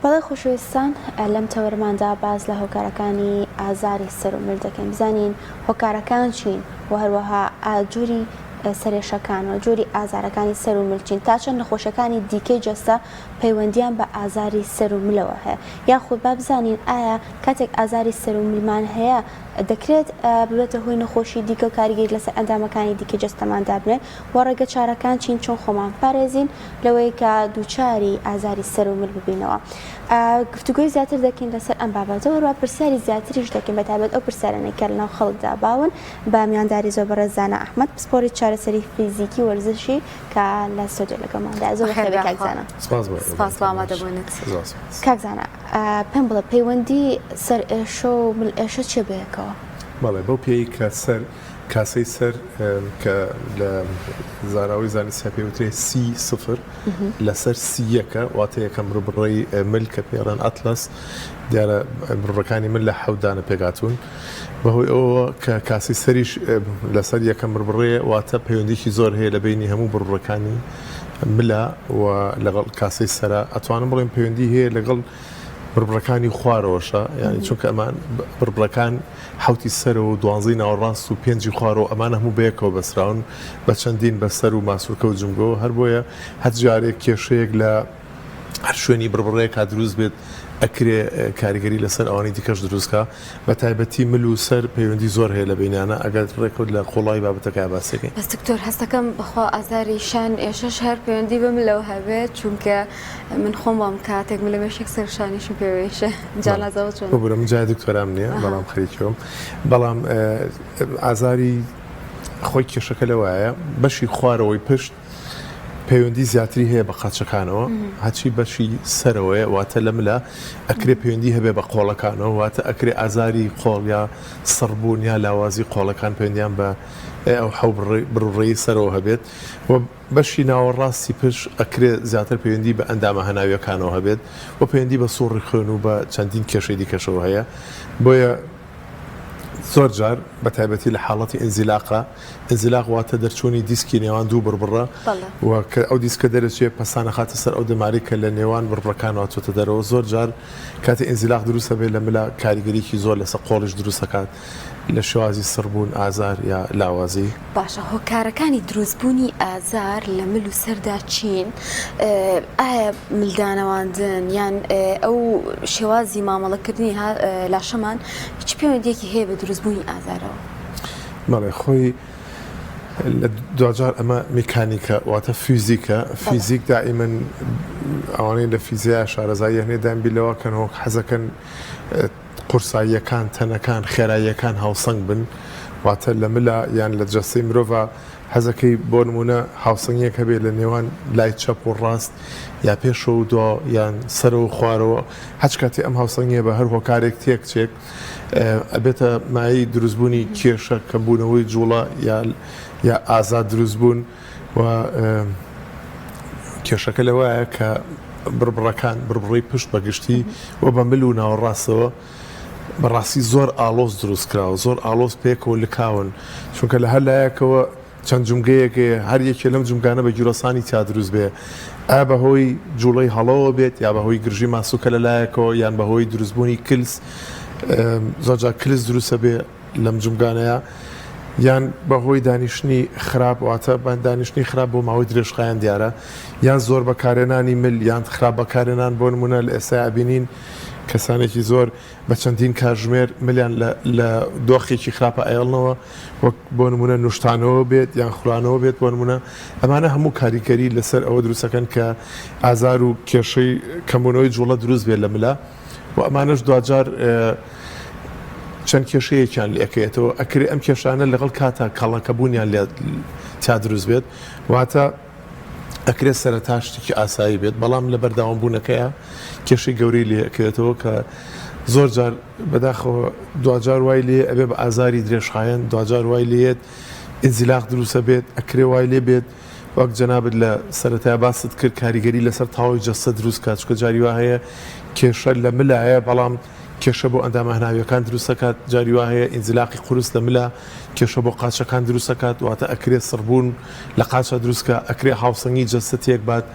بەڵێ خۆشەویستان لەم تەوەرماندا باز لە هۆکارەکانی ئازاری سەر و مێرد دەکەین. بزانین هۆکارەکان چین و هەروەها جووری سەرێشەکان و جووری ئازارەکانی سەر و ملچین تا چەند نەخۆشیەکانی دیکەی جەستە پەیوەندیان بە ئازاری سەر و ملەوە هەیە. یاخود با بزانین ئایا کاتێک ئازاری سەر و ملمان هەیە دەکرێت ببێتە هۆی نەخۆشی دیکە و کاریگەری لەسەر ئەندامەکانی دیکە جەستەماندا بنێت و ڕێگە چارەکان چین چۆن خۆمان پارێزین لەوەی کە دووچاری ئازاری سەر و مل ببینەوە. گفتوگوی زیاتر دەکەین لەسەر ئەم بابەتەوە هەروە پرسیاری زیاتریش دەکەین بەتابەت ئەو پرسیارانەی کە لەناو خەڵکدا باون بە میانداری زۆر بەڕێز زانا ئەحمەد پسپۆڕی چارەسەری فیزیکی وەرزشی کە لە ستۆدیۆ لەگەڵماندا. زۆر بەخێر کاک زانا. سپاس بۆ ئامادەبوونت. کاک زانا پێم بڵێ پەیوەندی سەر ئێشە و مل ئێشە چێ بەیەکەوە؟ بەڵێ بەو پێی کە سەر کاسەی سەر کە لە زاراوی زانستی پێوترێ C0 لەسەر C1کە واتە یەکەم ڕوبڕەی مل کە پێڕان ئەتلەس دیارە بڕەکانی من لە حەودانە پێگاتون بەهۆی ئەوە کە کاسی سەریش لەسەر یەکەم ڕوبڕەیە واتە پەیوەندیکی زۆر هەیە لە بینی هەموو بڕەکانی ملە و لەگەڵ کاسەی سەرە ئەتوانم بڵێم پەیوەندی هەیە لەگەڵ بڕبڕەکانی خوارەوەشە یعنی چونکە ئەمان بڕبڕەکان حوتی سەر و دوانزەی ناوەڕاست و پێنجی خوارەوە ئەمانە هەموو بەیەکەوە بەسراون بە چەندین بەسەر و ماسوولکە و جمگۆ هەر بۆیە هەر جارێک کێشەیەک لە هەر شوێنی بڕبڕەیە کا دروست بێت ئەکرێ کاریگەری لەسەر ئەوانی دیکەش دروستکە بە تایبەتی مل و سەر پەیوەندی زۆر هەیە لە بینانە ئەگەر ڕێکوت لە قوڵای بابەتەکە باسەکەین. بەس دکتۆر هەستەکەم بەخوا ئازاری شان ئێشەش هەر پەیوەندی بە ملەوە هەبێت چونکە من خۆم بام کاتێک ملە مێشێک سەر شانیشم پێوێشە جانازەوە چۆن بۆ من جای دکتۆرام نییە بەڵام خەریکەوەم بەڵام ئازاری خۆی کێشەکە لەوایە بەشی خوارەوەی پشت پەیوەندی زیاتری هەیە بە قاچەکانەوە هەچی بەشی سەرەوەیە واتە لە ملە ئەکرێ پەیوەندی هەبێ بە قۆڵەکانەوە واتە ئەکرێ ئازاری قۆڵ یا سڕبوون یا لاوازی قۆڵەکان پەیوەندیان بە ئەو حەو بڕڕێی سەرەوە هەبێت و بەشی ناوەڕاستی پشت ئەکرێ زیاتر پەیوەندی بە ئەندامە هەناویەکانەوە هەبێت و پەیوەندی بە سوڕی خوێن و بە چەندین کێشەی دیکەشەوە هەیە بۆیە زۆر جار بە تایبەتی لە حاڵەتی ئینزیلاق واتە دەرچوونی دیسکی نێوان دوو بڕبڕە و کە ئەو دیسکە دەرەچێت پەسانە خاتە سەر ئەو دەماری کە لە نێوان بڕبڕەکان واتۆتە دەرەوە زۆر جار کاتی ئینزیلاق دروستە بێت لە ملا کاریگەریکی زۆر لەسەر قۆڵش دروست دەکات لە شێوازی سڕبوون ئازار یا لاوازی. باشە هۆکارەکانی دروستبوونی ئازار لە مل و سەردا چین ئایا ملدانەواندن یان ئەو شێوازی مامەڵەکردنی لاشەمان هیچ پەیوەندیەکی هەیە بە دروستبوونی ئازارەوە؟ بەڵێ خۆی لە دوجار ئەمە میکانیکە واتە فیزیک دائیمەن ئەوانەی لە فیزیای شارەزایی هەنێدان بیلەوە کەن هۆک حەزەکەن قورساییەکان تەنەکان خێراییەکان هاوسەنگ بن واتە لە ملا یان لە جەستەی مرۆڤ حەزەکەی بۆ نمونە هاوسەنگیەک هەبێت لە نێوان لای چەپ و ڕاست یا پێشە و دو یان سەرەوە خوارەوە هەچ کاتی ئەم هاوسەنگیە بە هەر هۆکارێک تێکچێک ئەبێتە مای دروستبوونی کێشە کەمبوونەوەی جوڵە یا ئازاد دروستبوون و کێشەکە لەوایە کە بڕبڕەکان بڕبڕی پشت بەگشتی و بە مل و ناوەڕاستەوە بەڕاستی زۆر ئالۆز دروست کراوە زۆر ئالۆز پێکەوە لکاون چونکە لە هەر لایەکەوە چەند جمگەیەکێ هەر یەکێ لەم جمگانە بە گیرۆسانی تا دروست بێ ئا بەهۆی جوڵەی هەڵەوە بێت یا بەهۆی گرژی ماسووکە لە لایەکەوە یان بەهۆی دروستبوونی کلس زۆرجار کلس دروستە بێ لەم جمگانەیە یان بەهۆی دانیشتنی خراپ واتە دانیشتنی خراپ بۆ ماوەی درێژخایان دیارە یان زۆر بەکارێنانی مل یان خراپ بەکارێنان بۆ نمونە لە ئێستا ئابینین کەسانێکی زۆر بە چەندین کاتژمێر ملیان لە دۆخێکی خراپە ئایڵنەوە وەک بۆ نمونە نوشتانەوە بێت یان خوانەوە بێت بۆ نمونە ئەمانە هەموو کاریگەری لەسەر ئەوە دروستەکەن کە ئازار و کێشەی کەمبوونەوەی جوڵە دروست بێت لە ملا و ئەمانەش دوجار چەند کێشەیەکیان لێکەوێتەوە ئەکرێ ئەم کێشانە لەگەڵ کاتە کاڵەکەبوونیان لێ تا دروست بێت واتە ئەکرێت سەرەتا شتێکی ئاسایی بێت بەڵام لە بەرداوامبوونەکەیە کێشەی گەورەی لێکەوێتەوە کە زۆر جار بەداخەوە دوجار وای لێ ئەبێ بە ئازاری درێژخایەن دوجار وای لێت ئینزیلاق دروستە بێت ئەکرێ وای لێ بێت وەک جەنابەت لە سەرەتای باست کرد کاریگەری لەسەر تاوەی جەستە دروست کات چکە جاری وا هەیە کێشە لە ملایە بەڵام کێشە بۆ ئەندامە هەناویەکان دروست دەکات جاری وا هەیە ئینزیلاقی قورس لە ملا کێشە بۆ قاچەکان دروست دەکات واتە ئەکرێت سڕبوون لە قاچە دروستکە ئەکرێ هاوسەنگی جەستە تێک بات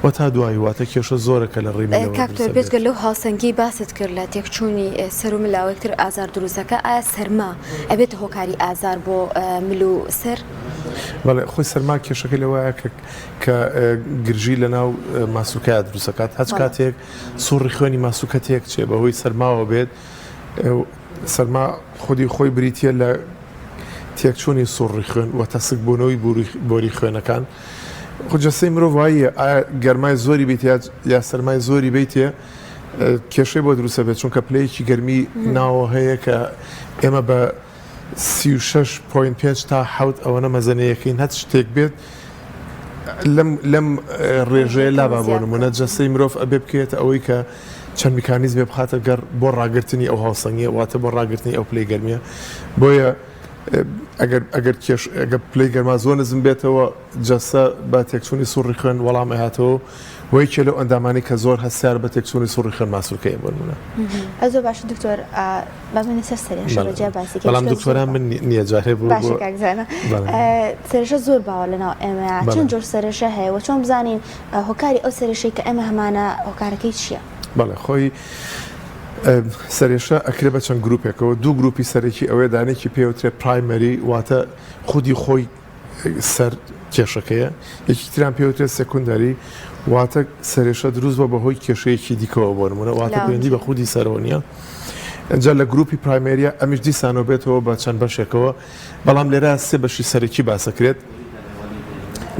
و تا دوایی واتە کێشە زۆرەکە لە ڕێی کاکتۆر بێتگە لەو هاوسەنگی باست کرد لە تێکچوونی سەر و ملاوەکتر ئازار دروستەکە ئایا سەرما ئەبێت هۆکاری ئازار بۆ مل و سەر؟ بەڵێ خۆی سەرما کێشەکە لەوەیە کە گرژی لە ناو ماسوکەیە دروستەکات هەچ کاتێک سوڕی خوێنی ماسوکە تێک چێ بەهۆی سەرماوە بێت سەرما خۆی بریتە لە تێکچوونی سوڕی خوێن و تەسک بوونەوەی بۆری خوێنەکان خجەسەی مرۆڤ وایە ئایا گەرمای زۆری بیت یا سەرمای زۆری بیتێ کێشەی بۆ دروستە بێت چونکە پلەیەکی گەرمی ناوە هەیە کە ئێمە بە 36.5 تا حوت ئەوەنە مەزەنەیەکەین هەت شتێک بێت لەم ڕێژەیە لابا بۆ نمونە جەسەی مرۆڤ ئەبێ بکێت ئەوەی کە چەند میکانیزمێ بخاتە گەر بۆ ڕاگررتنی ئەو هاوسەنگیە واتە بۆ ڕاگررتنی ئەو پلەی گەرمیە بۆیە ئەگەر پلەی گەرما زۆر نزم بێتەوە جەسە بە تێکچوونی سوڕی خوێن وەڵام ئەهاتەوە وەی کێ لەو ئەندامانی کە زۆر هەستیار بە تێکچوونی سوڕی خوێن ماسوولکەیە بۆ نمونە ئەزۆ باش دکتۆر بابنی سەر سەرێشە باسی بەڵام دکتۆران من نییە جارێ بوو سەرێشە زۆر باوە لەناو ئێمە چەند جۆر سەرێشە هەیە و چۆن بزانین هۆکاری ئەو سەرێشەی کە ئەمە هەمانە هۆکارەکەی چییە؟ بەڵێ خۆی سەرێشە ئەکرێ بە چەند گروپێکەوە دوو گروپی سەرێکی ئەوەیە دانێکی پێوترێت پرایمەری واتە خودی خۆی سەر کێشەکەیە یەکی تران پێوترێت سێکوندەری واتە سەرێشە دروست بە بەهۆی کێشەیەکی دیکەوە بۆ نمونە واتە پەیوەندی بە خودی سەرەوە نیە ئەجا لە گروپی پرایمەریە ئەمیش دیسانەوە بێتەوە بە چەند بەشێکەوە بەڵام لێرە سێ بەشی سەرەکی باسەکرێت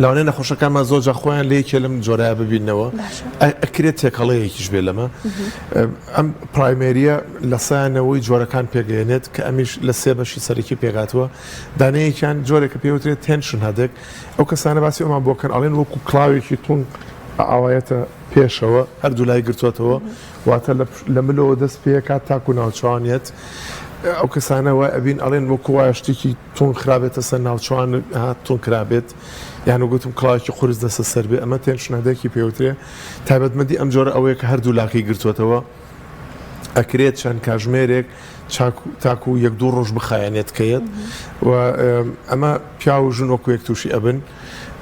لەوانەیە نەخۆشەکانمان زۆرجار خۆیان لە یەکێ لەم جۆرایە ببینەوە ئەکرێت تێکەڵەیەکیش بێ لەمە ئەم پرایمەریە لە سایانەوەی جۆرەکان پێگەێنێت کە ئەمیش لە سێ بەشی سەرەکی پێگاتوە دانەیەکیان جۆرێکە پێوترێت تێنشن هەدێک ئەو کەسانە باسی ئەومان بۆکەن ئەڵێن وەکو کڵاوێکی تون ئاوایەتە پێشەوە هەردوو لای گرتوێتەوە واتە لە ملەوە دەست پێکات تاکو ناوچوانێت ئەو کەسانەوە ئەبین ئەڵێن وەکو وایە شتێکی تون خراپێتە سەر ناوچوان تون کرابێت یان گوتم کڵاوێکی قورس دەسە سەر بێ ئەمە تێنشنادێکی پێوترێ تایبەتمەندی ئەم جۆرە ئەوەیە کە هەردوو لاقی گرتوێتەوە ئەکرێت چەند کاژمێرێک تاکو یەک دوو ڕۆژ بخایەنێت کەیت و ئەمە پیا و ژن وەکو یەک تووشی ئەبن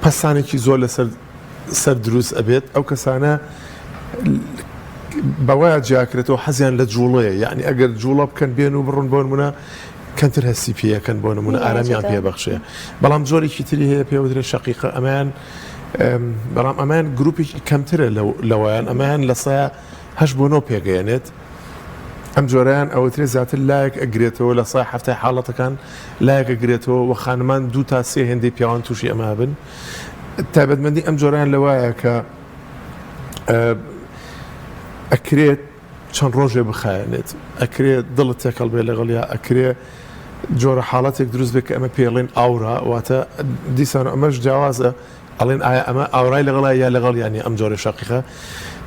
پەسانێکی زۆر لەسەر سەر دروست ئەبێت ئەو کەسانە بەوایە جیاکرێتەوە حەزیان لە جوڵەیە یعنی ئەگەر جوڵە بکەن بێن و بڕون بۆ نمونە کەمتر هەستی پێەکەن بۆ نمونە ئارامیان پێبەخشێ بەڵام جۆرێکی تری هەیە پێوترێت شەقیقە ئەمان بەڵام ئەمان گروپێکی کەمترە لەوەیان ئەمان لە سایە هەش بۆ نۆ پێگەیەنێت ئەم جۆرەیان ئەوەترێ زیاتر لایەک ئەگرێتەوە لە سای هەفتەی حاڵەتەکان لایەک ئەگرێتەوە و خانمان دوو تا سێ هێندەی پیاوان تووشی ئەمە بن تایبەتمەندی ئەم جۆرەیان لەوایە کە ئەکرێت چەند ڕۆژێ بخایەنێت ئەکرێت دڵت تێکەڵ بێ لەگەڵیا ئەکرێ جۆرە حاڵەتێک دروست بێت کە ئەمە پێڵێن ئاورا واتە دیسان ئەمەش جیاوازە ئەڵێن ئایا ئەمە ئاورای لەگەڵا یا لەگەڵ ینی ئەم جۆرە شەقیقە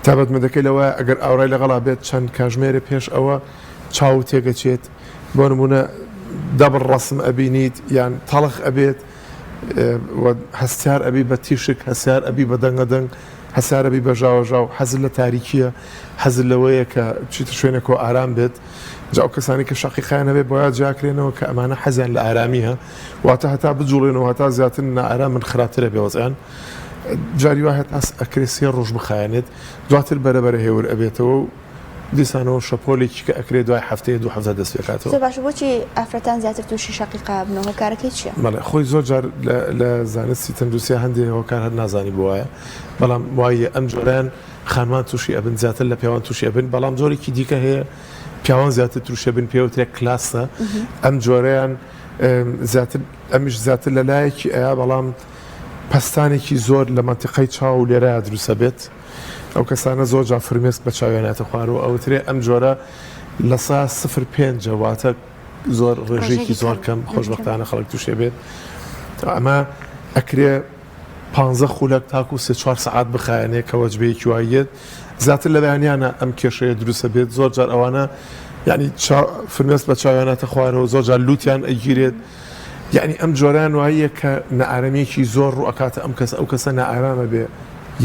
تایبەتمەندەکەی لەوە ئەگەر ئاورای لەگەڵا بێت چەند کاژمێرە پێش ئەوە چاو تێگەچێت بۆ نمونە دەبڕ ڕەسم ئەبینیت یان تەڵخ ئەبێت هەستیار ئەبی بە تیشک هەسیار ئەبی بە دەنگەدەنگ هەسارەبی بەژاوەژاو حەزل لە تاریکیە حەزل لەوەیە کە چیتە شوێنێکەوە ئارام بێت جا ئەو کەسانی کە شەقیقیان هەبێت بۆیە جاکرێنەوە کە ئەمانە حەزیان لە ئارامی هە واتە هەتا بجوڵێنەوە هەتا زیاتر نائارام من خراپترە بێوەزیان جاری وایەت ئەس ئەکرێ سێ ڕۆژ بخایەنێت دواتر بەرەبەرە هێور ئەبێتەوە و دیسانەوە شەپۆلێکی کە ئەکرێت دوای هەفتەیە دوو هەفتە دەست پێکاتەوە باش بۆچی ئافرەتان زیاتر تووشی شەقیقا بنەوە هۆکارەکەی چییە؟ بەڵێ خۆی زۆر جار لە زانستی تەندروستیا هەندێک هۆکار هەر نازانی بووایە بەڵام وایە ئەم جۆران خانمان تووشی ئەبن زیاتر لە پیاوان تووشی ئەبن بەڵام جۆرێکی دیکە هەیە پیاوان زیاتر تووشە بن پێوترێک کلاسە ئەم جۆرەیان ئەمیش زیاتر لە لایەکی ئەیە بەڵام پەستانێکی زۆر لە منتیقەی چاو و لێرەیە دروستە بێت ئەو کەسانە زۆر جا فرمێسک بە چاوێنێتە خوارەوە ئەوترێ ئەم جۆرە لە سا 0.5 واتە زۆر ڕێژێکی زۆر کەم خۆشبەختانە خەڵک تووشێ بێت ئەمە ئەکرێ 15 خولەک تاکو 3-4 سعات بخایەنێ کە وەجبەیەکی وایەت زیاتر لە بەیانیانە ئەم کێشەیە دروستە بێت زۆر جار ئەوانە یعنی فرمێسک بە چاوێنێتە خوارەوە زۆر جار لوتیان ئەگیرێت یعنی ئەم جۆران وایە کە نەئارەمێکی زۆر ڕوو ئەکاتە ئەو کەسە نەئارامە بێ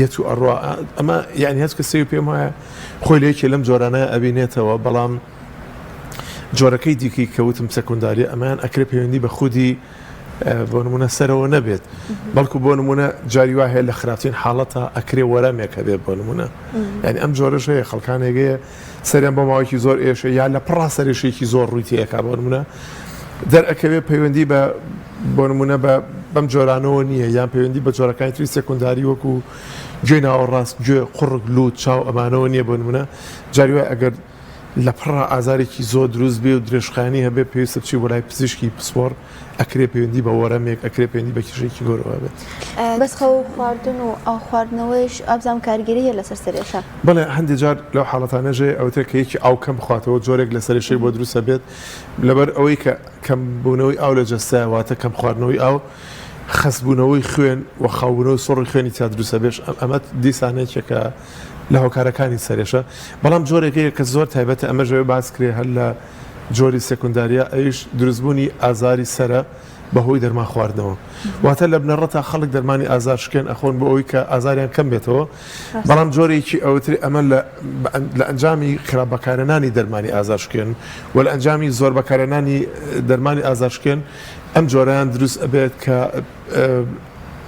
یەت و ئەڕوا ئەمە یعنی هەچ کەسێ و پێم وایە خۆی لەیەکێ لەم جۆرانە ئەبینێتەوە بەڵام جۆرەکەی دیکەی کەوتم سەکۆنداری ئەمان ئەکرێ پەیوەندی بە خودی بۆ نمونە سەرەوە نەبێت بەڵکو بۆ نمونە جاری وا هەیە لە خراپترین حاڵەتە ئەکرێ وەرەمێکە بێت بۆ نمونە یعنی ئەم جۆرەش هەیە خەڵکانێگەیە سەریان بۆ ماوەیەکی زۆر ئێشە یا لە پڕا سەرێشێکی زۆر ڕووی تێکا بۆ نمونە دەرئەکەوێت پەیوەندی بە بۆ نمونە بەم جۆرانەوە نییە یان پەیوەندی بە جۆرەکانی تری سێکۆنداری وەکو گوێ ناوەڕاست گوێ قوڕک لووت چاو ئەمانەوە نییە بۆ نمونە جاری وای ئەگەر لە پڕا ئازارێکی زۆر دروست بێ و درێژخانی هەبێ پێویستە بچی بۆ لای پزیشکی پسپۆر ئەکرێ پەیوەندی بە وەرەمێک ئەکرێ پەیوەندی بە کێشەیەکی گەورەوە بێت بەس خەو خواردن و ئاو خواردنەوەیش ئابزام کارگیری هەیە لەسەر سەرێشە بەڵێ هەندێک جار لەو حاڵەتانەژێ ئەوتر کە یەکی ئاو کەم بخواتەوە جۆرێک لە سەرێشەی بۆ دروستە بێت لەبەر ئەوەی کە کەمبوونەوەی ئاو لە جەستایواتە کەم خواردنەوەی ئاو خەسبوونەوەی خوێن و خاوبوونەوەی سۆڕی خوێنی تا دروستە بێش ئەمە دیسانێکێکە لە هۆکارەکانی سەرێشە بەڵام جۆرێکەیە کە زۆر تایبەتە ئەمە ژەوێ باس کرێ هەر لە جۆری سێکۆنداریە ئەویش دروستبوونی ئازاری سەرە بەهۆی دەرمان خواردنەوە واتە لە بنەڕەتا خەڵک دەرمانی ئازار شکێن ئەخۆن بۆ ئەوی کە ئازاریان کەم بێتەوە بەڵام جۆرێکی ئەوتری ئەمە لە ئەنجامی خراپ بەکارهێنانی دەرمانی ئازار شکێن و لە ئەنجامی زۆر بەکارهێنانی دەرمانی ئازار شکێن ئەم جۆرەیان دروست ئەبێت کە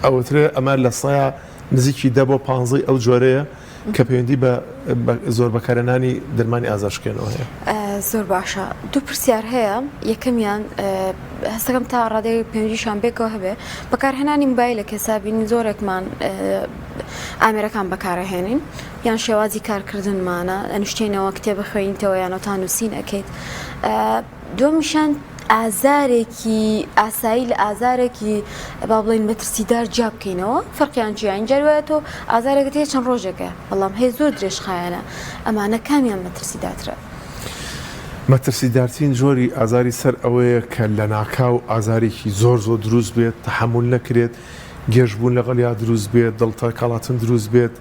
ئەوترێ ئەمە لە سایە نزیکی 10 بۆ 15 ئەو جۆرەیە کە پەیوەندی بە زۆر بەکارهێنانی دەرمانی ئازار شکێنەوە هەیە زۆر باشە دوو پرسیار هەیە یەکەمیان هەستەکەم تا ڕادەی پێنجیشان بێکەوە هەبێ بەکارهێنانی موبایلە کەسابینی زۆرێکمان ئامێرەکان بەکارەهێنین یان شێوازی کارکردنمانە ئەنوشتێنەوە کتێبە خوێنیتەوە یانەوە نووسین ئەکەیت دومیشان ئازارێکی ئاسایی لە ئازارێکی با بڵێن مەترسیدار جا بکەینەوە فەرقیان جیان جاروایە تۆ ئازارێکت هەیە چەند ڕۆژێکە بەڵام هەیە زۆر درێژخایەنە ئەمانە کامیان مەترسیداترە مەترسیدارترین جۆری ئازاری سەر ئەوەیە کە لە ناکاو ئازارێکی زۆر دروست بێت تەحمل نەکرێت گێژبوون لەگەڵ یا دروست بێت دڵتە کاڵاتن دروست بێت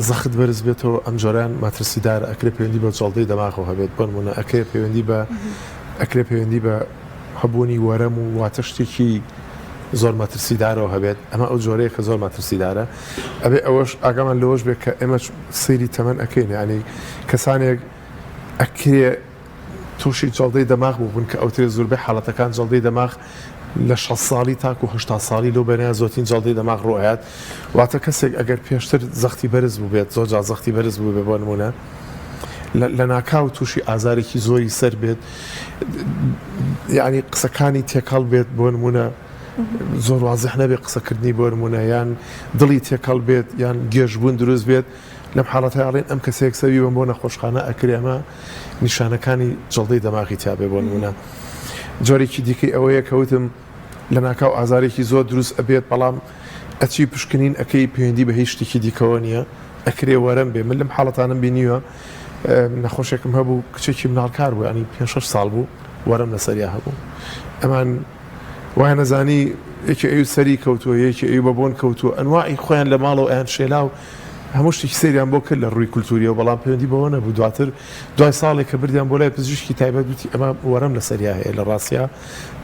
زەخت بەرز بێتەوە ئەم جۆران مەترسیدار ئەکرێ پەیوەندی بە جەڵدەی دەماغەوە هەبێت بۆ نمونە ئەکرێ پەیوەندی بە هەبوونی وەرەم و واتە شتێکی زۆر مەترسیدارەوە هەبێت ئەمە ئەو جۆرەیە کە زۆر مەترسیدارە ئەبێ ئەوەش ئاگامان لەوەش بێت کە ئێمە سەیری تەمەن ئەەکەین ینی کەسانێک ئەکرێ تووشی جەڵدەی دەماغ بوون کە ئەوترێ زۆربەی حاڵەتەکان جەڵدەی دەماغ لە 6 ساڵی تاکو 80 ساڵی لەو بەنیا زۆتین جەڵدەی دەماغ ڕۆیات واتە کەسێک ئەگەر پێشتر زەختی بەرز بوو بێت زۆر جا زەختی بەرز بوو بێ بۆ نمونە لە ناکاو تووشی ئازارێکی زۆری سەر بێت یعنی قسەکانی تێکەڵ بێت بۆ نمونە زۆر وازح نەبێت قسەکردنی بۆ نمونە یان دڵی تێکەڵ بێت یان گێژبوون دروست بێت لەم حاڵەتەیاڵێن ئەم کەسێک سەوی بۆ نەخۆشخانە ئەکرێمە نیشانەکانی جەڵدەی دەماغی تیاابێ بۆ نمونە جۆرێکی دیکەی ئەوەیە کەوتم لە ناکاو ئازارێکی زۆر دروست ئەبێت بەڵام ئەچی پشکنین ئەەکەی پەیوەندی بە هیچ شتێکی دیکەوە نییە ئەکرێ وەرەم بێ من لەم حاڵەتانم بینیوە نەخۆشێکم هەبوو کچێکی مناڵکار بوو ینی 5-6 ساڵ بوو وەرەم لەسەریا هەبوو ئەمان وای نەزانی یەکی ئەو سەری کەوتووە یەکی ئەو بە بۆن کەوتووە ئەنواعی خۆیان لە ماڵەوە ئەیان شێلا و هەموو شتێکی سەریان بۆ کرد لە ڕووی کولتوریەوە بەڵام پەیوەندی بەوە نەبوو دواتر دوای ساڵێک کە بردیان بۆ لای پزیشکی تایبەت وتی ئەمە وەرەم لەسەریا هەیە لە ڕاستیا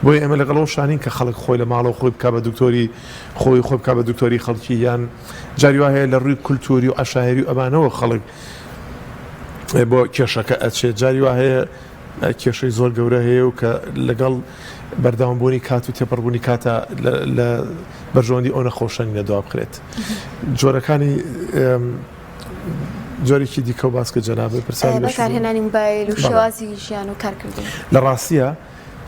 بۆی ئەمە لەگەڵەوە شانین کە خەڵک خۆی لە ماڵەوە خۆی بکا بە دکتۆری خۆی بکا بە دکتۆری خەڵکی یان جاری وا هەیە لە ڕووی کولتوری و عەشایری و ئەمانەوە خەڵک بۆ کێشەکە ئەچێت جاری وا هەیە کێشەی زۆر گەورە هەیە و کە لەگەڵ بەرداوامبوونی کات و تێپەڕبوونی کاتە لە بەرژەوەندی ئەو نەخۆشەنی نەدوا بکرێت جۆرەکانی جۆرێکی دیکە و باسکە جەنابێ پرسیاری بەکارهێنانی موبایل و شێوازی ژیان و کارکردن لە ڕاستیە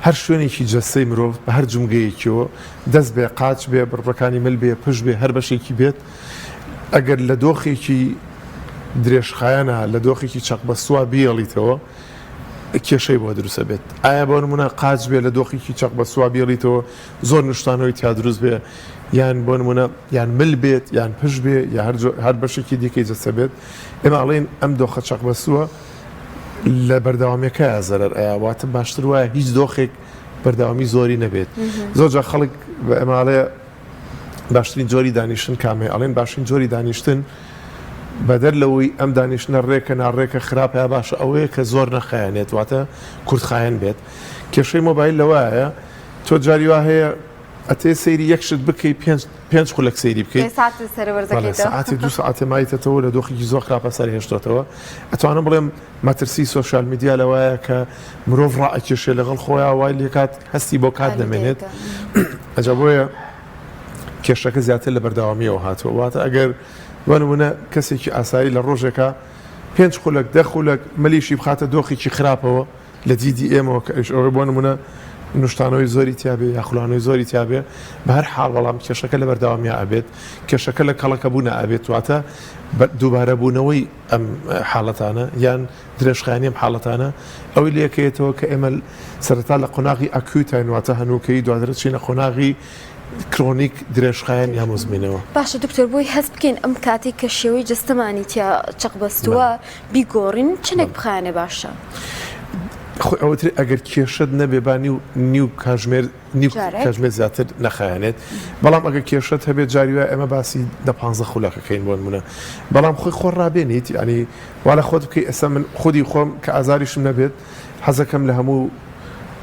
هەر شوێنێکی جەستەی مرۆڤ بە هەر جومگەیەکیەوە دەست بێ قاچ بێ بڕبڕەکانی مل بێ پشت بێ هەر بەشێکی بێت ئەگەر لە دۆخێکی درێژخایەنە لە دۆخێکی چەق بە سووا بیێڵیتەوە کێشەی بۆ دروستە بێت ئایا بۆ نمونە قاچ بێ لە دۆخێکی چەق بە سووا بیێڵیتەوە زۆر نیشتانەوەی تا دروست بێ یان بۆ نمونە یان مل بێت یان پشت بێ یا هەر بەشێکی دیکەی جەستە بێت ئێمە ئەڵێن ئەم دۆخە چەق بە سووە لە بەردەوامیەکەیە زەرەر ئەیواتە باشتر وایە هیچ دۆخێک بەردەوامی زۆری نەبێت زۆرجا خەڵک بە ئەماڵەیە باشترین جۆری دانیشتن کامێ ئەڵێن باشترین جۆری دانیشتن بەدەر لەوەی ئەم دانیشتنە ڕێکە ناڕێکە خراپە باشە ئەوەیە کە زۆر نەخایەنێت واتە کورتخایەن بێت کێشەی مۆبایل لەوایە تۆ جاری وا هەیە ئەتێ سەیری یەکشت بکەی 5 خولەک سەیری بکەیت ساعتی 2 ساعتێ مایتەوە لە دۆخێکی زۆر خراپە سەر هێشتۆتەوە ئەتوانم بڵێم مەترسی سۆشیال میدیا لەوایە کە مرۆڤ ڕائەکێشێ لەگەڵ خۆیان وای لێکات هەستی بۆ کات دەمێنێت ئەجا بۆیە کێشەکە زیاتر لە بەرداوامیەوە هاتووە واتە ئەگەر وانمونە کەسێکی ئاسایی لە ڕۆژێکە 5 خولەک 10 خولەک مەلیشی بخاتە دۆخێکی خراپەوە لە دیدی ئێمەوە کە ئەوەی بۆ نمونە نوشتانەوەی زۆری تیاابێ یا خولانەوەی زۆری تیاابێ بە هەر حاڵ بەڵام کێشەکە لە بەرداوامیە ئەبێت کێشەکە لە کەڵەکەبوونە ئەبێت واتە دووبارە بوونەوەی ئەم حاڵەتانە یان درێژخایانی ئەم حاڵەتانە ئەوەی لەکەیتەوە کە ئێمە سەرەتا لە قۆناغی ئەکوتین واتە هەنووکەی دوادرێت چینە قۆناغی کرۆنیک درێژخایان یا مزمینەوە باشە دکتۆر بۆی هەست بکەین ئەم کاتێک کە شێوەی جستەمانی تیا چەقبەستووە بیگۆڕین چنێک بخایانێ باشە ئەوتر ئەگەر کێشت نەبێبانی و نیو کاژمێر زیاتر نەخایانێت بەڵام ئەگەر کێشت هەبێت جاریوە ئەمە باسی 15 خولەکەکەین بۆ نمونە بەڵام خۆی خۆ ڕابێنیت ینی وا لە خۆت بکەی ئێستا من خودی خۆم کە ئازاریشم نەبێت حەزەکەم لە هەموو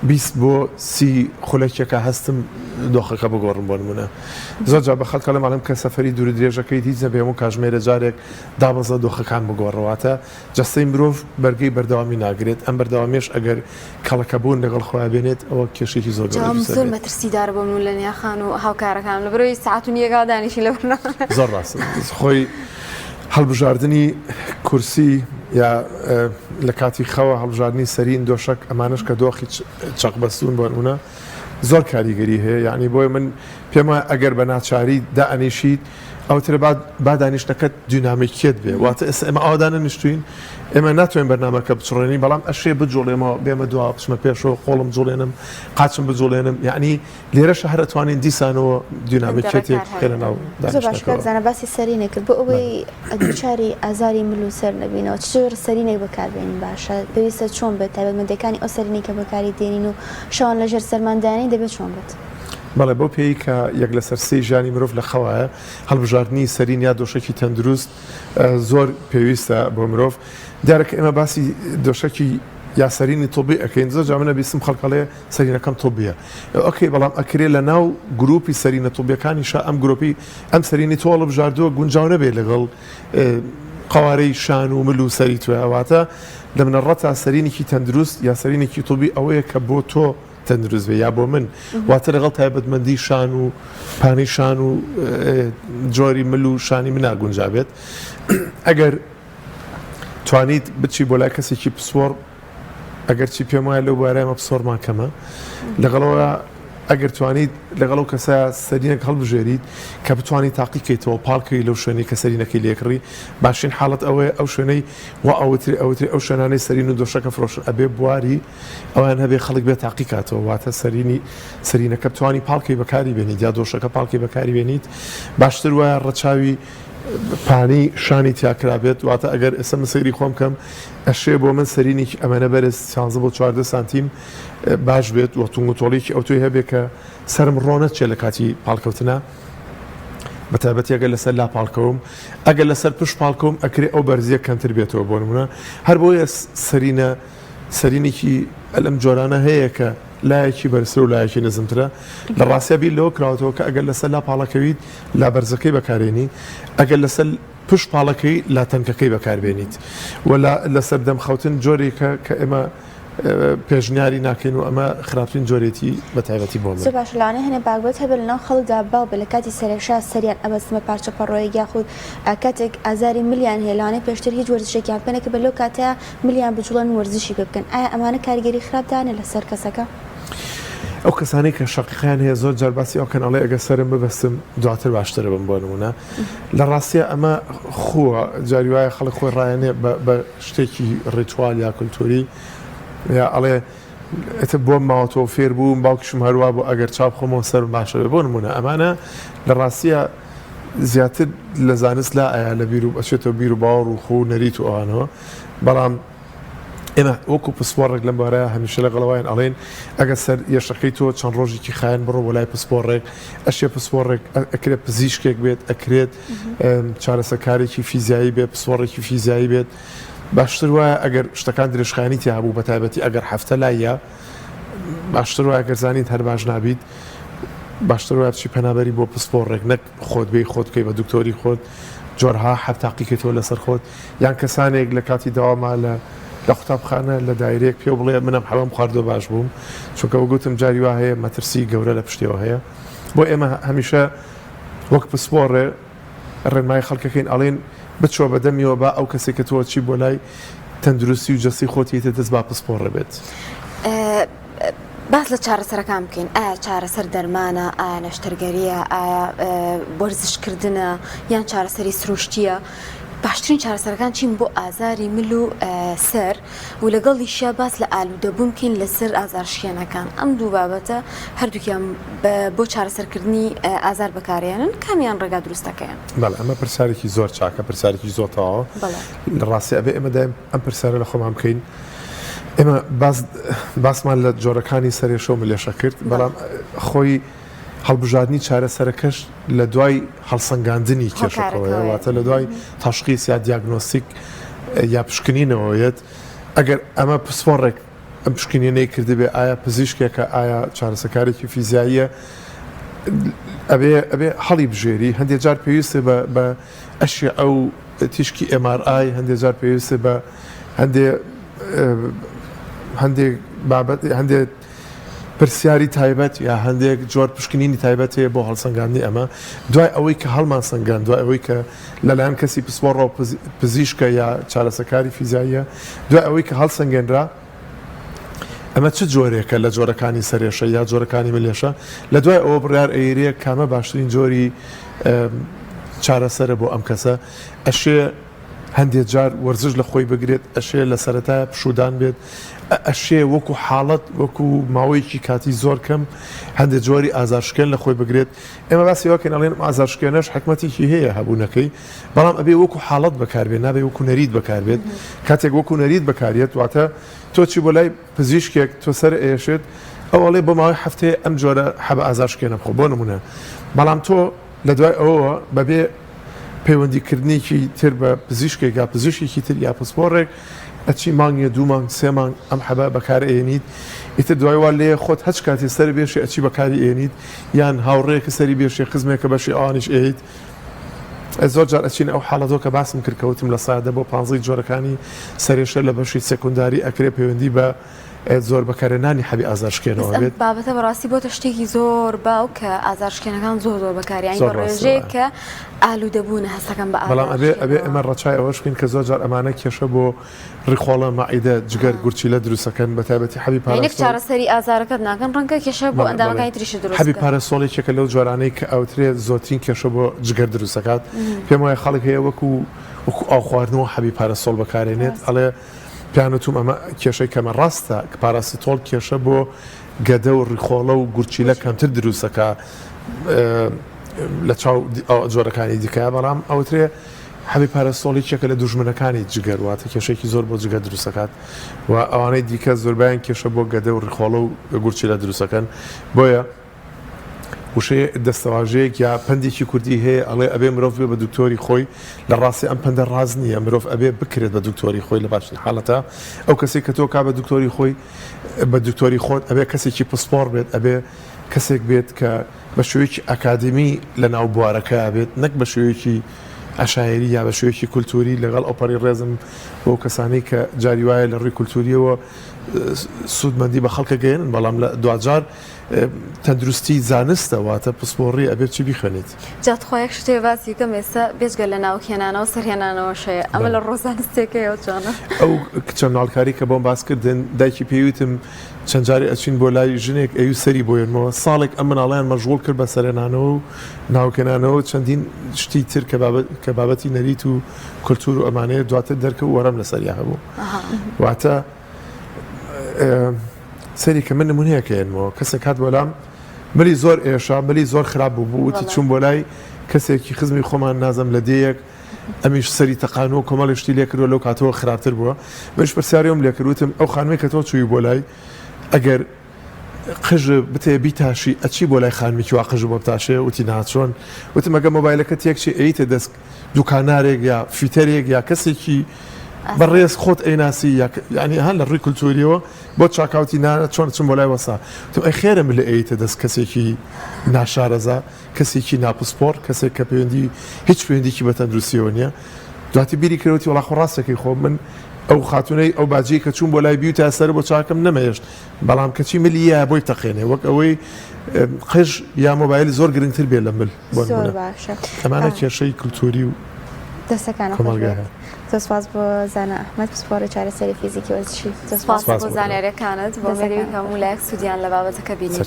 20 بۆ 30 خولەکێکە هەستم دۆخەکە بگۆڕم بۆ نمونە زۆر جا بە خەڵکە لە ماڵم کە سەفەری دوور درێژەکەی هیچ نەبێ هەموو کاژمێرە جارێک دابەزە دۆخەکان بگۆڕەواتە جەستەی مرۆڤ بەرگەی بەردەوامی ناگرێت ئەم بەردەوامیش ئەگەر کەڵەکەبوون لەگەڵ خۆیان بێنێت ئەوە کێشێکی زۆر زۆر مەترسیدار بۆ من لە نیاخان و هاوکارەکان لە بەرەوەی ساعت و نیەگا دانیشی لە زۆر ڕاست خۆی هەڵبژاردننی کورسی یا لە کاتی خەوە هەڵبژاردننی سەرین دۆشک ئەمانش کە دۆخی چەقبەستون بۆ نمونە زۆر کاریگەری هەیە یعنی بۆی من پێم وایە ئەگەر بە ناچاری دائەنیشیت ئەوتر با دانیشتەکەت دینامیکێت بێ واتە ئێستا ئێمە ئاوادانە نیشتوین ئێمە ناتوانین بەرنامەکە بچڕێنی بەڵام ئەشێ بجوڵێمەوە بێمە دوا بچمە پێشەوە قۆڵم جوڵێنم قاچم بجوڵێنم یعنی لێرەش هەر ئەتوانین دیسانەوە دینامیکێتێک هێنە ناو باشکارزانە باسی سەرینێک کرد بۆ ئەوەی دووچاری ئازاری مل و سەر نەبینەوە چۆر سەرینێک بەکاربێنین باشە پێویستە چۆن بێت تایبەتمەندەکانی ئەو سەرینێک کە بەکاری دێنین و شەوان لەژێر سەرماندانی دەبێت چۆن بێت بەڵێ بۆ پێی کە یەک لە سەرسی ژیانی مرۆڤ لە خەوایە هەڵبژاردننی سەرین یا دۆشکی تەندروست زۆر پێویستە بۆ مرۆڤ دیارەکە ئێمە باسی دۆشکی یاسەرینی تۆبی ئەەکەین زۆر جا منە بیستم خەڵکەڵەیە سەرینەکەم تۆبیە ئۆکەی بەڵام ئەکرێ لە ناو گروپی سەرینە تۆبیەکانیشە ئەم گروپی ئەم سەرینی تۆڵە بژاردووە گونجاو نەبێت لەگەڵ قوارەی شان و مل و سەری توێواتە لە منەڕەت تا سەرینێکی تەندروست یا سەرینێکی تۆبی ئەوەیە کە بۆ تۆ تەندروست بێ یا بۆ من واتە لەگەڵ تایبەتمەندی شان و پانی شان و جۆری مل و شانی من ناگونجابێت ئەگەر توانیت بچی بۆ لای کەسێکی پسوەڕ ئەگەر چی پێم وایە لەو بارەیەمە پسۆڕمان کەمە لەگەڵەوە ئەگەر توانیت لەگەڵ ئەو کەسە سەرینێک هەڵبژێریت کە بتوانانی تاقیکەیتەوە پاڵکەی لەو شوێنەی کە سەرینەکەی لێکڕی باشین حاڵەت ئەوەیە ئەو شوێنەی و ئەوتری ئەو شوێنانەی سەرین و دۆشەکە فرۆشن ئەبێ بواری ئەویان هەبێ خەڵک بێت تاقیکاتەوە واتە سەرینەکە بتوانی پاڵکەی بەکاری بێنیت یا دۆشەکە پاڵکەی بەکاری بێنیت باشتر وایە ڕەچاوی پانی شانی تیاکرابێت واتە ئەگەر ئێستا من سەیری خۆم کەم ئەشێ بۆ من سەرینێکی ئەمەنە بەرز 16 بۆ 14 سانتیم باش بێت و تونگ و تۆڵێکی ئەو توی هەبێت کە سرم ڕۆنەت چێ لە کاتی پاڵکەوتنە بەتابەتی ئەگەر لەسەر لا پاڵکەوم ئەگەر لەسەر پشت پاڵکەوم ئەکرێ ئەو بەرزیە کەمتر بێتەوە بۆ نمونە هەر بۆیە سەرینێکی ئەلەم جۆرانە هەیە کە لایەکی بەرزتر و لایەکی نزمترە لە ڕاستە بیر لەوە کراوەتەوە کە ئەگەر لەسەر لا پاڵەکەویت لا بەرزەکەی بەکارێنی ئەگەر لەسەر پشت پاڵەکەی لا تەنکەکەی بەکاربێنیت و لەسەر دەمخەوتن جۆرێکە کە ئێمە پێشنیاری ناکەین و ئەمە خراپترین جۆرێتی بە تایبەتی بۆ زۆر باش لەوانەیە هەنێ باگوت هەبێت لەناو خەڵکدا باو بە لە کاتی سەرێکشا سەریان ئەبەستمە پارچە پەڕۆیە یاخود کاتێک ئازاری ملیان هەیە لەوانەیە پێشتر هیچ وەرزشێکیان پێنەکە بە لەو کاتەیە ملیان بجوڵن وەرزشی بکەن ئایا ئەمانە کاریگەری خراپدانە لەسەر کەسەکە؟ ئەو کەسانی کە شەقیقیان هەیە زۆر جار باسی ئەوکەن ئەڵێ ئەگە سەرم ببەستم دواتر باشترە بم بۆ نمونە لە ڕاستیە ئەمە خووە جاری وایە خەڵک خۆی ڕایەنێ بە شتێکی ڕیتوال یا کولتوری یا ئەڵێ ئێتە بۆ ماوەتەوە فێر بووم باوکیشم هەروە بۆ ئەگەر چاپ خۆمەوە سەر باشەوێ بۆ نمونە ئەمانە لە ڕاستیە زیاتر لە زانست لا ئایا لە بیر و ئەچێتەوە بیر و باوەڕ و خۆ و نەریت و ئەوانەوە بەڵام ئێمە وەکو پسپۆڕێک لەم بارەیە هەمیشە لەگەڵەوەیان ئەڵێن ئەگەر سەر یەشەکەی تۆ چەند ڕۆژێکی خایەن بڕۆ بۆ لای پسپۆڕێک ئەشێ پسپۆڕێک ئەکرێت پزیشکێک بێت ئەکرێت چارەسەرکارێکی فیزیایی بێت پسپۆڕێکی فیزیایی بێت باشتر وایە ئەگەر شتەکان درێژخایانی تیا هەبوو بەتایبەتی ئەگەر هەفتە لایە باشتر وایە ئەگەر زانیت هەر باش نابیت باشتر وایە بچی پەنابەری بۆ پسپۆڕێک نەک خۆت بێی خۆت بکەی بە دکتۆری خۆت جۆرها حەبتاقیکێتەوە لەسەر خۆت یان کەسانێک لە کاتی داواما لە قوتابخانە لە دایرێک پێ بڵێ منم حەوام خواردۆ باش بووم چونکە وەگوتم جاری وا هەیە مەترسی گەورە لە پشتیەوە هەیە بۆ ئێمە هەمیشە وەک پسپۆڕێ ڕێنمای خەڵکەکەین ئەڵێن بچۆ بەدەمیەوە با ئەو کەسێک کە تۆ چی بۆ لای تەندروستی و جەستی خۆتیتە دەست با پسپۆڕە بێت. باس لە چارەسەرەکان بکەین ئایا چارەسەر دەرمانە ئایا نەشتەرگەریە ئایا وەرزشکردنە یان چارەسەری سروشتیە باشترین چارەسەرەکان چین بۆ ئازاری مل و سەر و لەگەڵیشە باس لە ئالوودەبوون بکەین لەسەر ئازارشکێنەکان ئەم دوو بابەتە هەردووکیان بۆ چارەسەرکردنی ئازار بەکارێنن کامیان ڕێگا دروستەکەیان. بەڵێ ئەمە پرسیارێکی زۆر چاکە پرسیارێکی زۆر تەواوە لە ڕاستی ئەبێ ئێمە دایم ئەم پرسیارە لە خۆمان بکەین. ئێمە باسمان لە جۆرەکانی سەرێشە و ملێشە کرد بەڵام خۆی هەڵبژاردننی چارەسەرەکەش لە دوای هەڵسەنگاندنی کێشەکەوەواتە لە دوای تاشخیص یا دیاگنۆستیک یا پشکنینەوەیەت ئەگەر ئەمە پسپۆڕێک ئەم پشکنینەی کردبێ ئایا پزیشکێکە ئایا چارەسەکارێکی فیزیاییە ئەبێ هەڵی بژێری هەندێک جار پێویستە بە ئەشی ئەو تیشکی MRI هەندێک جار پێویستە بە هەندێک پرسیاری تایبەت یا هەندێک جۆر پشکنینی تایبەت هەیە بۆ هەڵسەنگاندنی ئەمە دوای ئەوەی کە هەڵمان سەنگان دوای ئەوەی کە لەلایەن کەسی پسپۆڕە و پزیشکە یا چارەسەکاری فیزیاییە دوای ئەوەی کە هەڵسەنگێنرا ئەمە چ جۆرێکە لە جۆرەکانی سەرێشە یا جۆرەکانی ملێشە لە دوای ئەوە بڕیار ئەیرێ کامە باشترین جۆری چارەسەرە بۆ ئەم کەسە ئەشێ هەندێک جار وەرزش لە خۆی بگرێت ئەشێ لە سەرەتایە پشودان بێت ئەشێ وەکو حاڵەت وەکو ماوەیەکی کاتی زۆر کەم هەندێک جۆری ئازارشکێن لە خۆی بگرێت ئێمە باسی وەکەن ئەڵێن ئازارشکێنەش حکمەتێکی هەیە هەبوونەکەی بەڵام ئەبێ وەکو حاڵەت بەکاربێت نابێ وەکو نەرید بەکاربێت کاتێک وەکو نەرید بەکارێت واتە تۆ چی بۆ لای پزیشکێک تۆ سەر ئێشێت ئەوڵێ بۆ ماوەی هەفتەیە ئەم جۆرە حەبە ئازارشکێنە بخۆ بۆ نمونە بەڵام تۆ لە دوای ئەوەوە بەبێ پەیوەندیکردنێکی تر بە پزیشکێک یا پزیشکێکی تر یا پسپۆڕێک ئەچی مانگیە 2 مانگ 3 مانگ ئەم حەبە بەکارئێنیت ئیتر دوایوا لێ خۆت هەچ کاتی سەر بێشی ئەچی بەکاری ئێنیت یان هاوڕێیەکە سەری بێشی خزمێکە بەشی ئەوانیش ئێیت زۆر جار ئەچین ئەو حاڵەتەوە کە باسم کردکەوتم لە سادە بۆ 15 جۆرەکانی سەرێشە لە بەشی سێکۆنداری ئەکرێ پەیوەندی بە زۆر بەکارێنانی حەبی ئازارشکێنەوە بێت بابەتە بەڕاستی بۆ شتێکی زۆر باو کە ئازارشکێنەکان زۆر بەکاریانی بە ڕێژەیە کە ئالوودەبوونە هەستەکەم بە بەڵام ئەبێ ئەمە ڕەچای ئەوەش بکەین کە زۆر جار ئەمانە کێشە بۆ ڕیخۆڵە مائیدە جگەر گورچیلە دروستەکەن بە تایبەتی حەبی پارەسۆڵ چارەسەری ئازارەکەت ناکەن ڕەنگە کێشە بۆ ئەندامەکانی تریشە دروست حەبی پارەسۆڵێکێکە لەو جۆرانەی کە ئەوترێت زۆرترین کێشە بۆ جگەر دروستەکات پێم وایە خەڵک هەیە وەکو ئاو خواردنەوە حەبی پارەسۆڵ بەکارێنێت ئەڵێ پیانەتوم ئەمە کێشەی کەمە ڕاستە کە پاراستۆڵ کێشە بۆ گەدە و ڕیخۆڵە و گورچیلە کەمتر دروستەکە لە چاو جۆرەکانی دیکە بەڵام ئەوترێ حەبی پارەسۆڵی چێکە لە دوژمنەکانی جگەر واتە کێشێکی زۆر بۆ جگە دروستەکات و ئەوانەی دیکە زۆربیان کێشە بۆ گەدە و ڕیخۆڵە و گورچیلە دروستەکەن بۆیە وشەیە دەستەواژەیەک یا پندێکی کوردی هەیە ئەڵێ ئەبێ مرۆڤ بێ بە دکتۆری خۆی لە ڕاستی ئەم پندە ڕاز نییە مرۆڤ ئەبێ بکرێت بە دکتۆری خۆی لە باشترین حاڵەتە ئەو کەسێک کە تۆ کا بە دکتۆری خۆی بە دکتۆری خۆت ئەبێ کەسێکی پسپۆڕ بێت ئەبێ کەسێک بێت کە بە شێوەیەکی ئەکادمی لە ناو بوارەکە بێت نەک بە شێوەیەکی عشایری یا بە شێوەیەکی کولتوری لەگەڵ ئۆپەری ڕێزم بۆ کەسانی کە جاری وایە لە ڕووی کولتوریەوە سوودمەندی بە خەڵکە گەێنن بەڵام لە دوجار تەندروستی زانستە واتە پسپۆڕی ئەبێت چی بیخوێنیت جات خۆیەک شتێ باسی کەم ئێستا بێژگە لە ناوکێنانەوە سەرهێنانەوە شەیە ئەمە لە ڕۆزانستێکەوە جانە ئەو کچە مناڵکاری کە بۆم باس کردن دایکی پێویتم چەند جاری ئەچین بۆ لای ژنێک ئەوی سەری بۆێنمەوە ساڵێک ئەم مناڵیان مەژغوڵ کرد بە سەرێنانەوە و ناوکێنانەوە چەندین شتی تر کە بابەتی نەریت و کولتور و ئەمانەیە دواتر دەرکە و وەرەم لەسەریا هەبوو واتە سەری کە من نمونەیەکەێنمەوە کەسێک هات بۆلام ملی زۆر ئێشا ملی زۆر خراپ بوو وتی چوون بۆ لای کەسێکی خزمی خۆمان نازم لە دەیەک ئەمیش سەری تەقانەوە کۆمەڵشتی لێ کردووە لەو کاتەوە خراپتر بووە منش پرسیاریم لێ کردوتم ئەو خانووی کە تۆ چووی بۆ لای ئەگەر قژ بتێ بیتاشی ئەچی بۆ لای خانوویکی وا قژ بۆ بتاشێ وتی ناچۆن وتم ئەگە مۆبایلەکە تێکچی ئەیتە دەست دوکانارێک یا فیتەرێک یا کەسێکی بەڕێز خۆت ئەیناسی ینی هەن لە ڕووی کولتوریەوە بۆ چاکاوتی نانە چۆن چم بۆ لای وەسا تو ئەی خێرم لە ئەیتە دەست کەسێکی ناشارەزا کەسێکی ناپسپۆر کەسێک کە پەیوەندی هیچ پەیوەندیکی بە تەندروستیەوە نییە دواتی بیری کردوتی وڵا خۆ ڕاستەکەی خۆ من ئەو خاتونەی ئەو باجی کە چوون بۆ لای بی و تا سەر بۆ چاکەم نەمەهێشت بەڵام کەچی ملیە بۆی تەقێنێ وەک ئەوەی قژ یا مۆبایل زۆر گرنگتر بێ لە مل بۆ زۆر نمونە. باشە ئەمانە کێشەی کللتوری و دەستەکانە کۆمەلگایە. زۆر سپاس بۆ زانە ئەحمەد پسپۆرە چارەسەری فیزیکی وەرزشی سپاس بۆ زانیاریەکانت بۆ مەدەوی هەموو لایەک سوودیان لە بابەتەکە بینی.